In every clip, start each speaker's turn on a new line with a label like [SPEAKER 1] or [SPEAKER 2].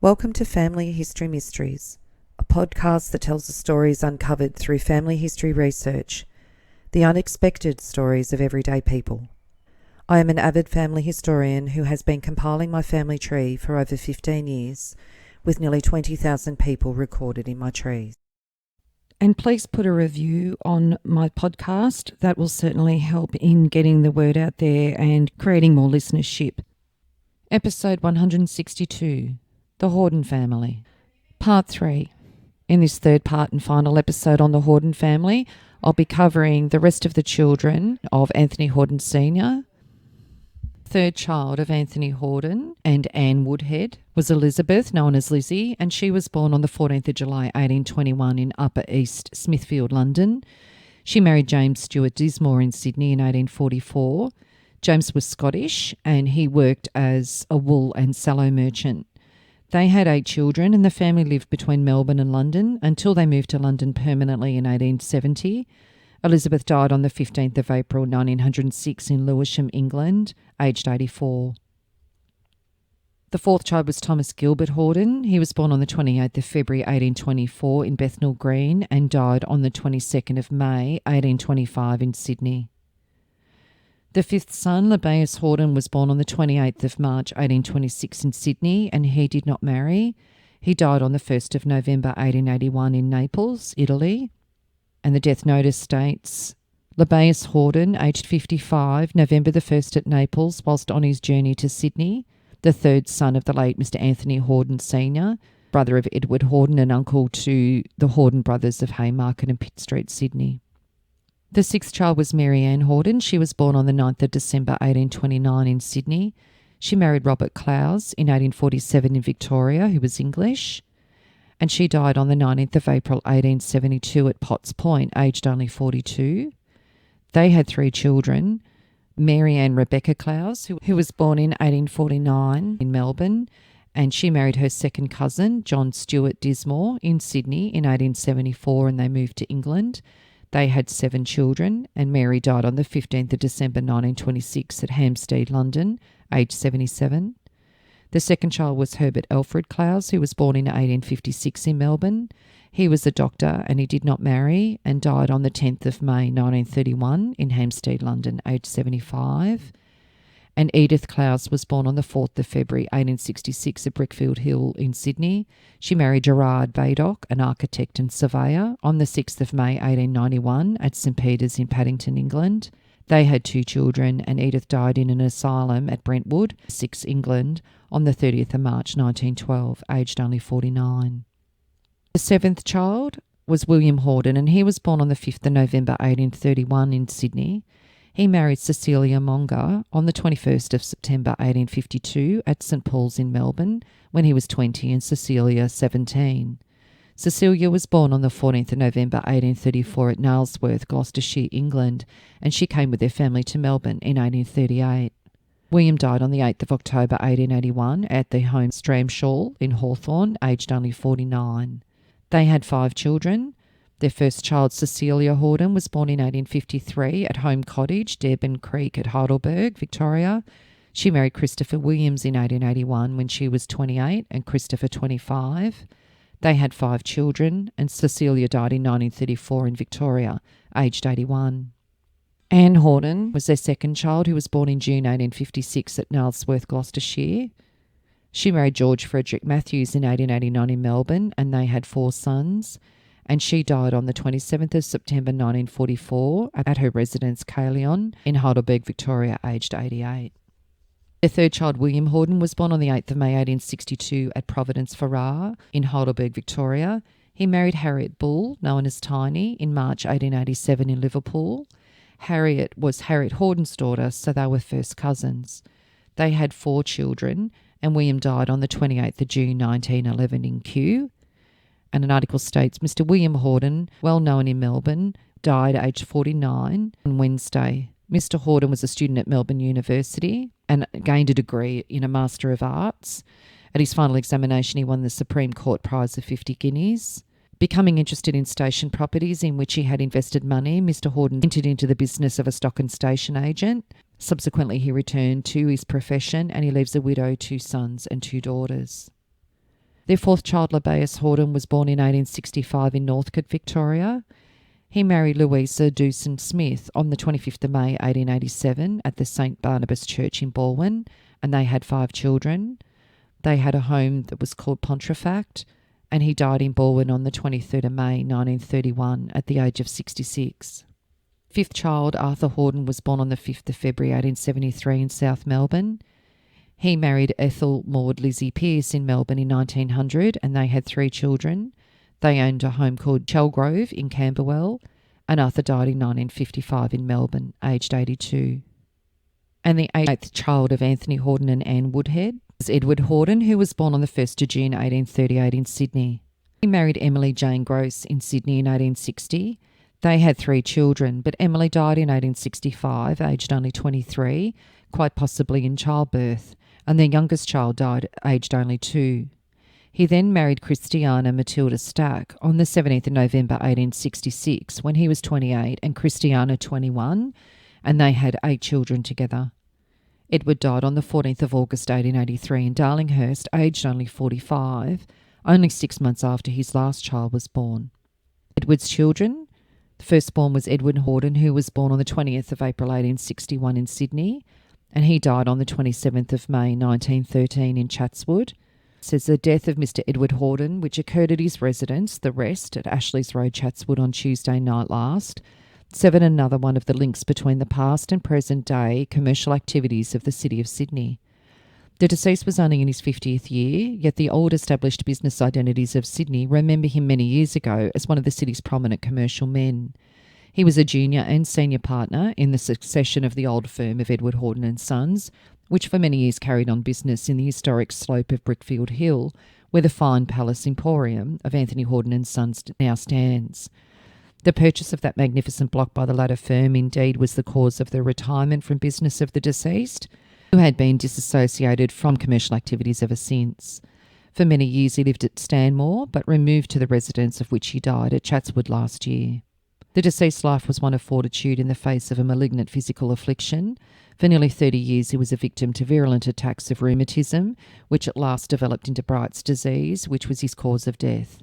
[SPEAKER 1] Welcome to Family History Mysteries, a podcast that tells the stories uncovered through family history research, the unexpected stories of everyday people. I am an avid family historian who has been compiling my family tree for over 15 years, with nearly 20,000 people recorded in my trees.
[SPEAKER 2] And please put a review on my podcast. That will certainly help in getting the word out there and creating more listenership. Episode 162, The Horden Family. Part 3. In this third part and final episode on the Horden family, I'll be covering the rest of the children of Anthony Horden Sr. Third child of Anthony Horden and Anne Woodhead was Elizabeth, known as Lizzie, and she was born on the 14th of July 1821 in Upper East Smithfield, London. She married James Stewart Dismore in Sydney in 1844. James was Scottish and he worked as a wool and sallow merchant. They had 8 children and the family lived between Melbourne and London until they moved to London permanently in 1870. Elizabeth died on the 15th of April 1906 in Lewisham, England, aged 84. The fourth child was Thomas Gilbert Horden. He was born on the 28th of February 1824 in Bethnal Green and died on the 22nd of May 1825 in Sydney. The fifth son, Lebbeus Horden, was born on the 28th of March 1826 in Sydney and he did not marry. He died on the 1st of November 1881 in Naples, Italy. And the death notice states, Lebbeus Horden, aged 55, November the 1st at Naples, whilst on his journey to Sydney, the third son of the late Mr. Anthony Horden Sr., brother of Edward Horden and uncle to the Horden brothers of Haymarket and Pitt Street, Sydney. The sixth child was Mary Ann Horden. She was born on the 9th of December 1829 in Sydney. She married Robert Clowes in 1847 in Victoria, who was English. And she died on the 19th of April 1872 at Potts Point, aged only 42. They had 3 children, Mary Ann Rebecca Clowes, who was born in 1849 in Melbourne, and she married her second cousin, John Stewart Dismore, in Sydney in 1874, and they moved to England. They had 7 children, and Mary died on the 15th of December 1926 at Hampstead, London, aged 77. The second child was Herbert Alfred Clowes, who was born in 1856 in Melbourne. He was a doctor and he did not marry and died on the 10th of May 1931 in Hampstead, London, aged 75. And Edith Clowes was born on the 4th of February 1866 at Brickfield Hill in Sydney. She married Gerard Baydock, an architect and surveyor, on the 6th of May 1891 at St Peter's in Paddington, England. They had 2 children and Edith died in an asylum at Brentwood, 6 England, on the 30th of March 1912, aged only 49. The seventh child was William Horden and he was born on the 5th of November 1831 in Sydney. He married Cecilia Monger on the 21st of September 1852 at St Paul's in Melbourne when he was 20 and Cecilia 17. Cecilia was born on the 14th of November 1834 at Nailsworth, Gloucestershire, England, and she came with their family to Melbourne in 1838. William died on the 8th of October 1881 at their home Stramshall in Hawthorn, aged only 49. They had 5 children. Their first child, Cecilia Horden, was born in 1853 at Home Cottage, Deben Creek at Heidelberg, Victoria. She married Christopher Williams in 1881 when she was 28 and Christopher 25. They had 5 children and Cecilia died in 1934 in Victoria, aged 81. Anne Horden was their second child, who was born in June 1856 at Nailsworth, Gloucestershire. She married George Frederick Matthews in 1889 in Melbourne and they had 4 sons. And she died on the 27th of September 1944 at her residence Caerleon in Heidelberg, Victoria, aged 88. Their third child, William Horden, was born on the 8th of May 1862 at Providence Ferrar in Heidelberg, Victoria. He married Harriet Bull, known as Tiny, in March 1887 in Liverpool. Harriet was Harriet Horden's daughter, so they were first cousins. They had 4 children, and William died on the 28th of June 1911 in Kew. And an article states, Mr. William Horden, well known in Melbourne, died aged 49 on Wednesday. Mr. Horden was a student at Melbourne University and gained a degree in a Master of Arts. At his final examination, he won the Supreme Court prize of 50 guineas. Becoming interested in station properties in which he had invested money, Mr. Horden entered into the business of a stock and station agent. Subsequently, he returned to his profession and he leaves a widow, 2 sons and 2 daughters. Their fourth child, Samuel Horden, was born in 1865 in Northcote, Victoria. He married Louisa Dewson Smith on the 25th of May 1887 at the St Barnabas Church in Balwyn, and they had 5 children. They had a home that was called Pontefract, and he died in Balwyn on the 23rd of May 1931 at the age of 66. Fifth child, Arthur Horden, was born on the 5th of February 1873 in South Melbourne. He married Ethel Maud Lizzie Pearce in Melbourne in 1900, and they had 3 children. They owned a home called Chelgrove in Camberwell, and Arthur died in 1955 in Melbourne, aged 82. And the 8th child of Anthony Horden and Anne Woodhead was Edward Horden, who was born on the 1st of June 1838 in Sydney. He married Emily Jane Gross in Sydney in 1860. They had 3 children, but Emily died in 1865, aged only 23, quite possibly in childbirth, and their youngest child died aged only 2. He then married Christiana Matilda Stack on the 17th of November 1866 when he was 28 and Christiana 21, and they had 8 children together. Edward died on the 14th of August 1883 in Darlinghurst, aged only 45, only 6 months after his last child was born. Edward's children: the firstborn was Edward Horden, who was born on the 20th of April 1861 in Sydney, and he died on the 27th of May 1913 in Chatswood. It says the death of Mr. Edward Horden, which occurred at his residence, The Rest, at Ashleys Road, Chatswood, on Tuesday night last, severed another one of the links between the past and present day commercial activities of the City of Sydney. The deceased was only in his 50th year, yet the old established business identities of Sydney remember him many years ago as one of the city's prominent commercial men. He was a junior and senior partner in the succession of the old firm of Edward Horden and Sons, which for many years carried on business in the historic slope of Brickfield Hill, where the fine Palace Emporium of Anthony Horden and Sons now stands. The purchase of that magnificent block by the latter firm indeed was the cause of the retirement from business of the deceased, who had been disassociated from commercial activities ever since. For many years he lived at Stanmore, but removed to the residence of which he died at Chatswood last year. The deceased's life was one of fortitude in the face of a malignant physical affliction. For nearly 30 years he was a victim to virulent attacks of rheumatism, which at last developed into Bright's disease, which was his cause of death.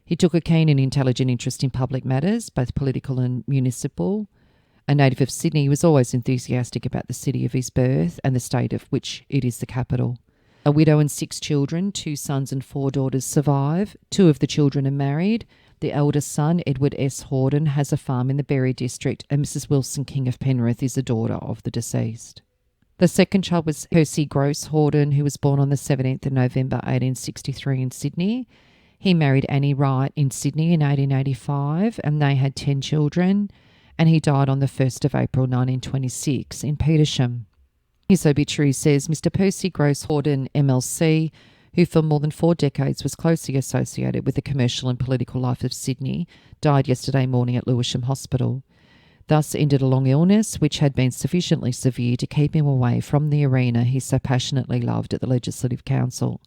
[SPEAKER 2] He took a keen and intelligent interest in public matters, both political and municipal. A native of Sydney, he was always enthusiastic about the city of his birth and the state of which it is the capital. A widow and 6 children, 2 sons and 4 daughters, survive. 2 of the children are married. The eldest son, Edward S. Horden, has a farm in the Berry district, and Mrs. Wilson King of Penrith is a daughter of the deceased. The second child was Percy Gross Horden, who was born on the 17th of November 1863 in Sydney. He married Annie Wright in Sydney in 1885, and they had 10 children, and he died on the 1st of April 1926 in Petersham. His obituary says, Mr. Percy Gross Horden, MLC, who for more than 4 decades was closely associated with the commercial and political life of Sydney, died yesterday morning at Lewisham Hospital. Thus ended a long illness which had been sufficiently severe to keep him away from the arena he so passionately loved at the Legislative Council.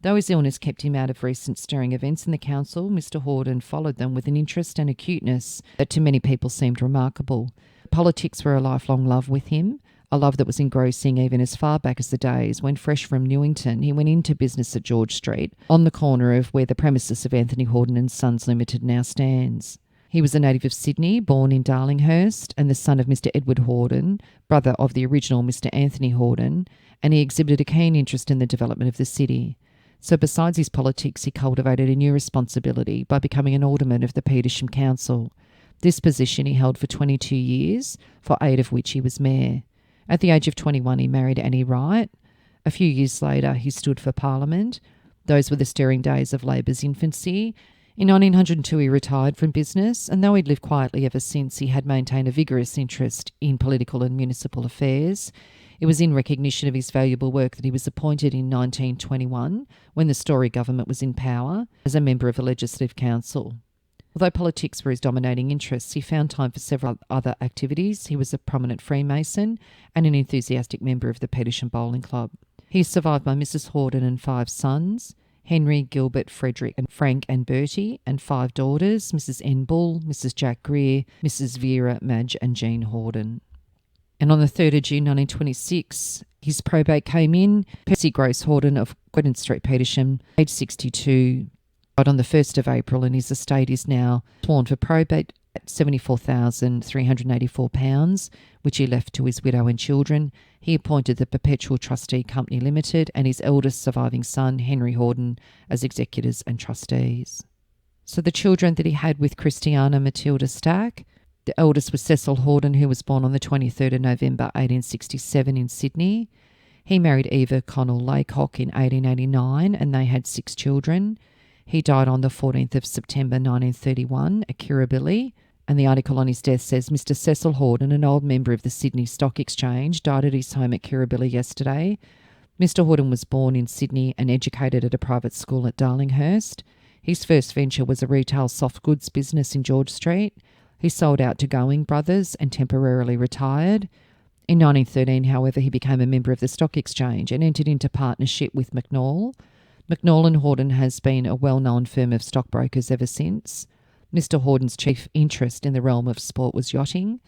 [SPEAKER 2] Though his illness kept him out of recent stirring events in the council, Mr. Horden followed them with an interest and acuteness that to many people seemed remarkable. Politics were a lifelong love with him, a love that was engrossing even as far back as the days when, fresh from Newington, he went into business at George Street, on the corner of where the premises of Anthony Horden and Sons Limited now stands. He was a native of Sydney, born in Darlinghurst, and the son of Mr. Edward Horden, brother of the original Mr. Anthony Horden, and he exhibited a keen interest in the development of the city. So besides his politics, he cultivated a new responsibility by becoming an alderman of the Petersham Council. This position he held for 22 years, for 8 of which he was mayor. At the age of 21, he married Annie Wright. A few years later, he stood for Parliament. Those were the stirring days of Labor's infancy. In 1902, he retired from business, and though he'd lived quietly ever since, he had maintained a vigorous interest in political and municipal affairs. It was in recognition of his valuable work that he was appointed in 1921, when the Story government was in power, as a member of the Legislative Council. Although politics were his dominating interests, he found time for several other activities. He was a prominent Freemason and an enthusiastic member of the Petersham Bowling Club. He is survived by Mrs. Horden and 5 sons, Henry, Gilbert, Frederick, and Frank and Bertie, and 5 daughters, Mrs. N. Bull, Mrs. Jack Greer, Mrs. Vera, Madge, and Jean Horden. And on the 3rd of June 1926, his probate came in. Percy Grace Horden of Gwynedd Street, Petersham, aged 62, died on the 1st of April, and his estate is now sworn for probate at £74,384, which he left to his widow and children. He appointed the Perpetual Trustee Company Limited and his eldest surviving son, Henry Horden, as executors and trustees. So the children that he had with Christiana Matilda Stack, the eldest was Cecil Horden, who was born on the 23rd of November 1867 in Sydney. He married Eva Connell Laycock in 1889 and they had 6 children. He died on the 14th of September 1931 at Kirribilli, and the article on his death says, Mr. Cecil Horden, an old member of the Sydney Stock Exchange, died at his home at Kirribilli yesterday. Mr. Horden was born in Sydney and educated at a private school at Darlinghurst. His first venture was a retail soft goods business in George Street. He sold out to Going Brothers and temporarily retired. In 1913, however, he became a member of the Stock Exchange and entered into partnership with McNall. McNall and Horden has been a well-known firm of stockbrokers ever since. Mr. Horden's chief interest in the realm of sport was yachting.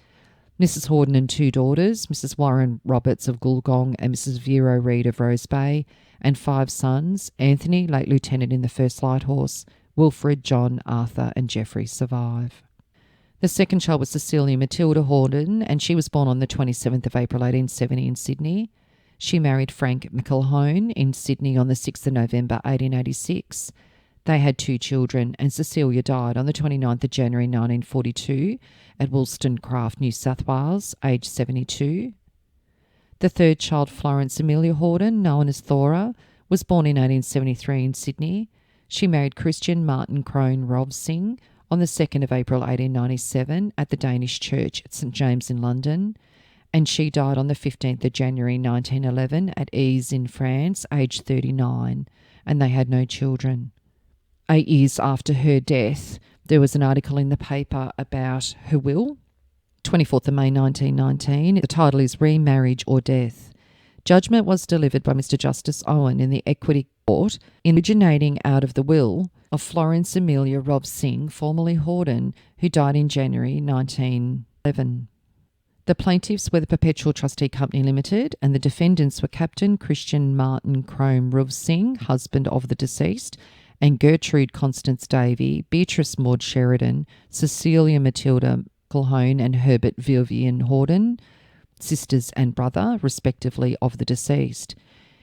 [SPEAKER 2] Mrs. Horden and 2 daughters, Mrs. Warren Roberts of Goolgong and Mrs. Vero Reid of Rose Bay, and 5 sons, Anthony, late lieutenant in the 1st Light Horse, Wilfred, John, Arthur and Geoffrey survive. The second child was Cecilia Matilda Horden, and she was born on the 27th of April 1870 in Sydney. She married Frank McElhone in Sydney on the 6th of November 1886. They had 2 children, and Cecilia died on the 29th of January 1942 at Wollstonecraft, New South Wales, aged 72. The third child, Florence Amelia Horden, known as Thora, was born in 1873 in Sydney. She married Christian Martin Crone Rovsing on the 2nd of April 1897 at the Danish Church at St James in London, and she died on the 15th of January 1911 at Eze in France, aged 39, and they had no children. 8 years after her death, there was an article in the paper about her will, 24th of May 1919. The title is Remarriage or Death. Judgment was delivered by Mr. Justice Owen in the Equity Court, originating out of the will of Florence Amelia Rovsing, formerly Horden, who died in January 1911. The plaintiffs were the Perpetual Trustee Company Limited, and the defendants were Captain Christian Martin Crome Rovsing, husband of the deceased, and Gertrude Constance Davy, Beatrice Maud Sheridan, Cecilia Matilda Colhone and Herbert Vivian Horden, sisters and brother, respectively, of the deceased.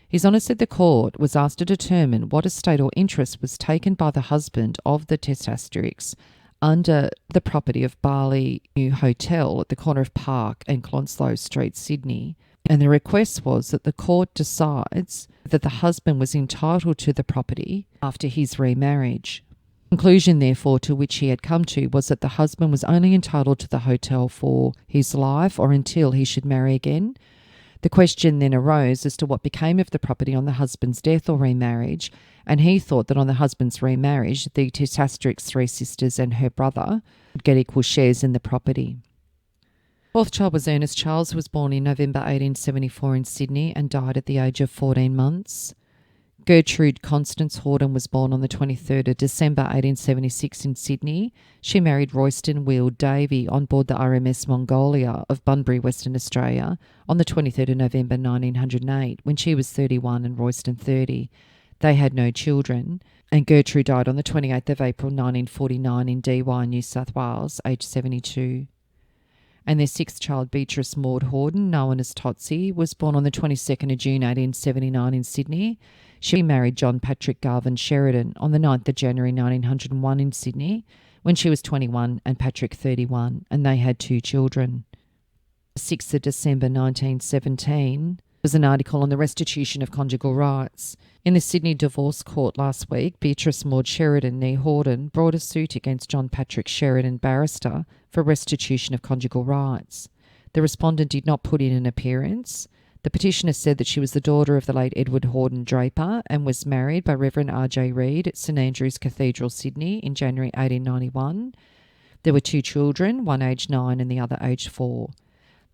[SPEAKER 2] His Honour said the court was asked to determine what estate or interest was taken by the husband of the testatrix under the property of Barley New Hotel at the corner of Park and Clonslow Street, Sydney, and the request was that the court decides that the husband was entitled to the property after his remarriage. The conclusion, therefore, to which he had come to was that the husband was only entitled to the hotel for his life or until he should marry again. The question then arose as to what became of the property on the husband's death or remarriage, and he thought that on the husband's remarriage, the testatrix 3 sisters and her brother would get equal shares in the property. Fourth child was Ernest Charles, who was born in November 1874 in Sydney and died at the age of 14 months. Gertrude Constance Horden was born on the 23rd of December 1876 in Sydney. She married Royston Weald Davy on board the RMS Mongolia of Bunbury, Western Australia, on the 23rd of November 1908, when she was 31 and Royston 30. They had no children, and Gertrude died on the 28th of April 1949 in Dee Why, New South Wales, aged 72. And their 6th child, Beatrice Maud Horden, known as Totsy, was born on the 22nd of June 1879 in Sydney. She married John Patrick Garvin Sheridan on the 9th of January 1901 in Sydney, when she was 21 and Patrick 31, and they had 2 children. The 6th of December 1917 was an article on the restitution of conjugal rights. In the Sydney Divorce Court last week, Beatrice Maud Sheridan née Horden brought a suit against John Patrick Sheridan, barrister, for restitution of conjugal rights. The respondent did not put in an appearance. The petitioner said that she was the daughter of the late Edward Horden Draper and was married by Reverend R.J. Reid at St Andrew's Cathedral, Sydney, in January 1891. There were 2 children, one aged 9 and the other aged 4.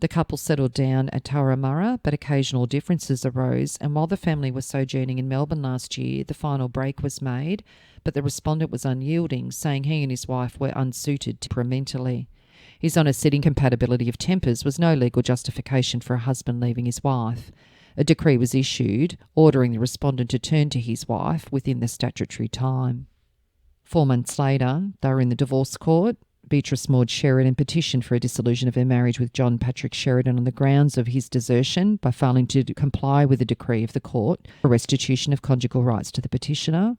[SPEAKER 2] The couple settled down at Turramurra, but occasional differences arose, and while the family was sojourning in Melbourne last year, the final break was made, but the respondent was unyielding, saying he and his wife were unsuited temperamentally. His honest incompatibility of tempers was no legal justification for a husband leaving his wife. A decree was issued ordering the respondent to turn to his wife within the statutory time. 4 months later, they were in the divorce court. Beatrice Maud Sheridan petitioned for a dissolution of her marriage with John Patrick Sheridan on the grounds of his desertion by failing to comply with a decree of the court for restitution of conjugal rights to the petitioner.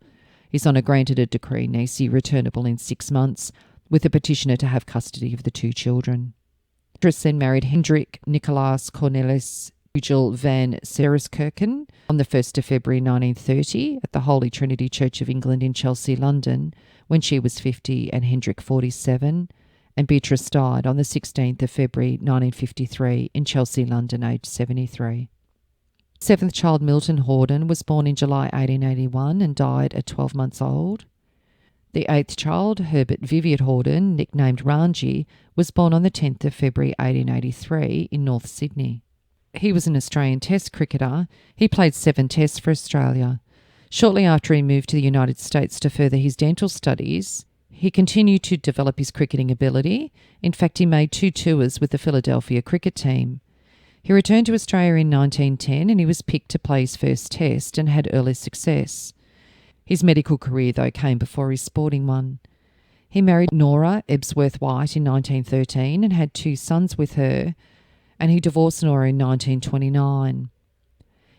[SPEAKER 2] His Honour granted a decree nisi returnable in 6 months, with the petitioner to have custody of the 2 children. Beatrice then married Hendrik Nicolaas Cornelis Ugel van Sereskirchen on the 1st of February 1930 at the Holy Trinity Church of England in Chelsea, London, when she was 50 and Hendrik 47, and Beatrice died on the 16th of February 1953 in Chelsea, London, aged 73. 7th child Milton Horden was born in July 1881 and died at 12 months old. The 8th child, Herbert Vivian Horden, nicknamed Ranji, was born on the 10th of February 1883 in North Sydney. He was an Australian Test cricketer. He played 7 Tests for Australia. Shortly after he moved to the United States to further his dental studies, he continued to develop his cricketing ability. In fact, he made 2 tours with the Philadelphia cricket team. He returned to Australia in 1910 and he was picked to play his first Test and had early success. His medical career, though, came before his sporting one. He married Nora Ebsworth White in 1913 and had 2 sons with her, and he divorced Nora in 1929.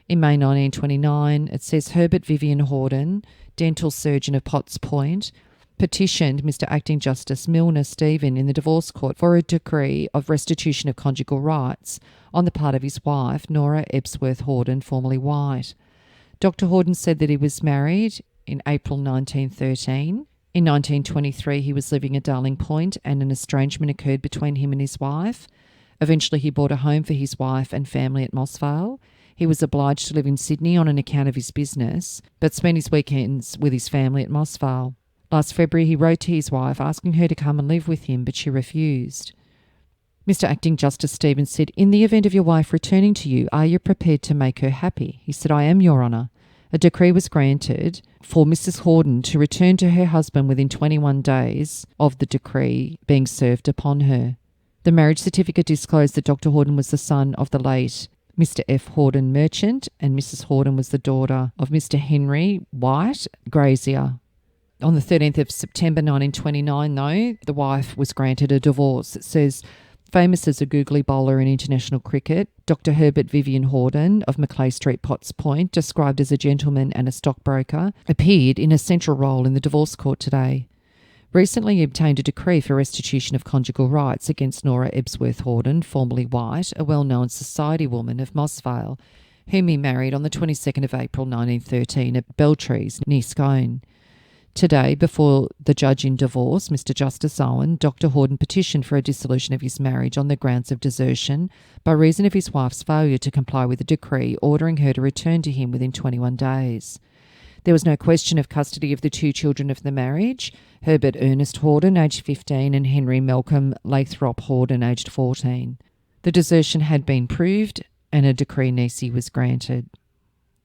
[SPEAKER 2] In May 1929, it says Herbert Vivian Horden, dental surgeon of Potts Point, petitioned Mr Acting Justice Milner Stephen in the divorce court for a decree of restitution of conjugal rights on the part of his wife, Nora Ebsworth Horden, formerly White. Dr Horden said that he was married in April 1913. In 1923, he was living at Darling Point and an estrangement occurred between him and his wife. Eventually, he bought a home for his wife and family at Moss Vale. He was obliged to live in Sydney on an account of his business, but spent his weekends with his family at Moss Vale. Last February, he wrote to his wife asking her to come and live with him, but she refused. Mr Acting Justice Stevens said, "In the event of your wife returning to you, are you prepared to make her happy?" He said, "I am, Your Honour." A decree was granted for Mrs Horden to return to her husband within 21 days of the decree being served upon her. The marriage certificate disclosed that Dr Horden was the son of the late Mr F Horden merchant and Mrs Horden was the daughter of Mr Henry White, grazier. On the 13th of September 1929, though, the wife was granted a divorce. It says, famous as a googly bowler in international cricket, Dr Herbert Vivian Horden of Macleay Street, Potts Point, described as a gentleman and a stockbroker, appeared in a central role in the divorce court today. Recently he obtained a decree for restitution of conjugal rights against Nora Ebsworth Horden, formerly White, a well-known society woman of Moss Vale, whom he married on the 22nd of April 1913 at Beltrees, near Scone. Today, before the judge in divorce, Mr Justice Owen, Dr Horden petitioned for a dissolution of his marriage on the grounds of desertion by reason of his wife's failure to comply with a decree ordering her to return to him within 21 days. There was no question of custody of the 2 children of the marriage, Herbert Ernest Horden, aged 15, and Henry Malcolm Lathrop Horden, aged 14. The desertion had been proved and a decree nisi was granted.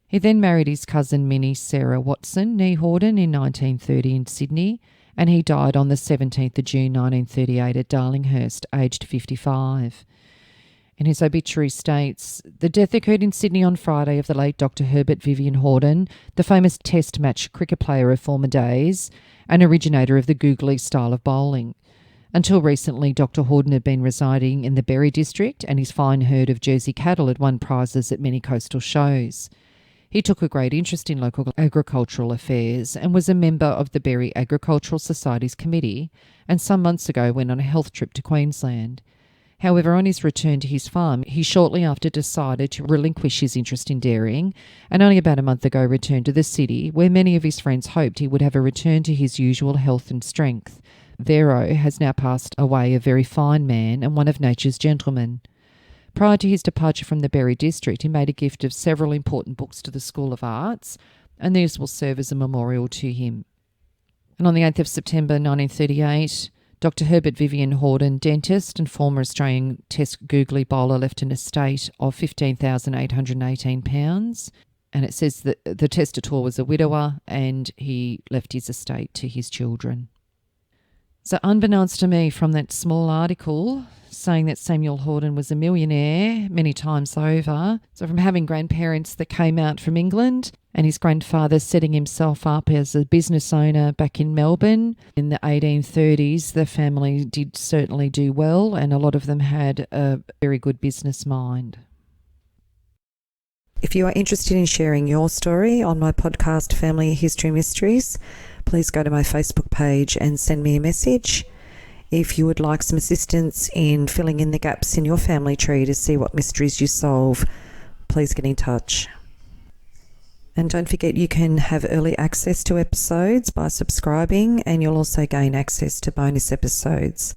[SPEAKER 2] He then married his cousin Minnie Sarah Watson, née Horden, in 1930 in Sydney, and he died on the 17th of June 1938 at Darlinghurst, aged 55. In his obituary states, the death occurred in Sydney on Friday of the late Dr Herbert Vivian Horden, the famous test match cricket player of former days and originator of the googly style of bowling. Until recently, Dr Horden had been residing in the Berry district and his fine herd of Jersey cattle had won prizes at many coastal shows. He took a great interest in local agricultural affairs and was a member of the Berry Agricultural Society's committee and some months ago went on a health trip to Queensland. However, on his return to his farm, he shortly after decided to relinquish his interest in dairying and only about a month ago returned to the city where many of his friends hoped he would have a return to his usual health and strength. Vero has now passed away a very fine man and one of nature's gentlemen. Prior to his departure from the Berry district, he made a gift of several important books to the School of Arts, and these will serve as a memorial to him. And on the 8th of September 1938, Dr Herbert Vivian Horden, dentist and former Australian Test googly bowler, left an estate of £15,818. And it says that the testator was a widower and he left his estate to his children. So unbeknownst to me from that small article saying that Samuel Horden was a millionaire many times over, so from having grandparents that came out from England and his grandfather setting himself up as a business owner back in Melbourne in the 1830s, the family did certainly do well, and a lot of them had a very good business mind.
[SPEAKER 1] If you are interested in sharing your story on my podcast Family History Mysteries, please go to my Facebook page and send me a message. If you would like some assistance in filling in the gaps in your family tree to see what mysteries you solve, please get in touch. And don't forget you can have early access to episodes by subscribing, and you'll also gain access to bonus episodes.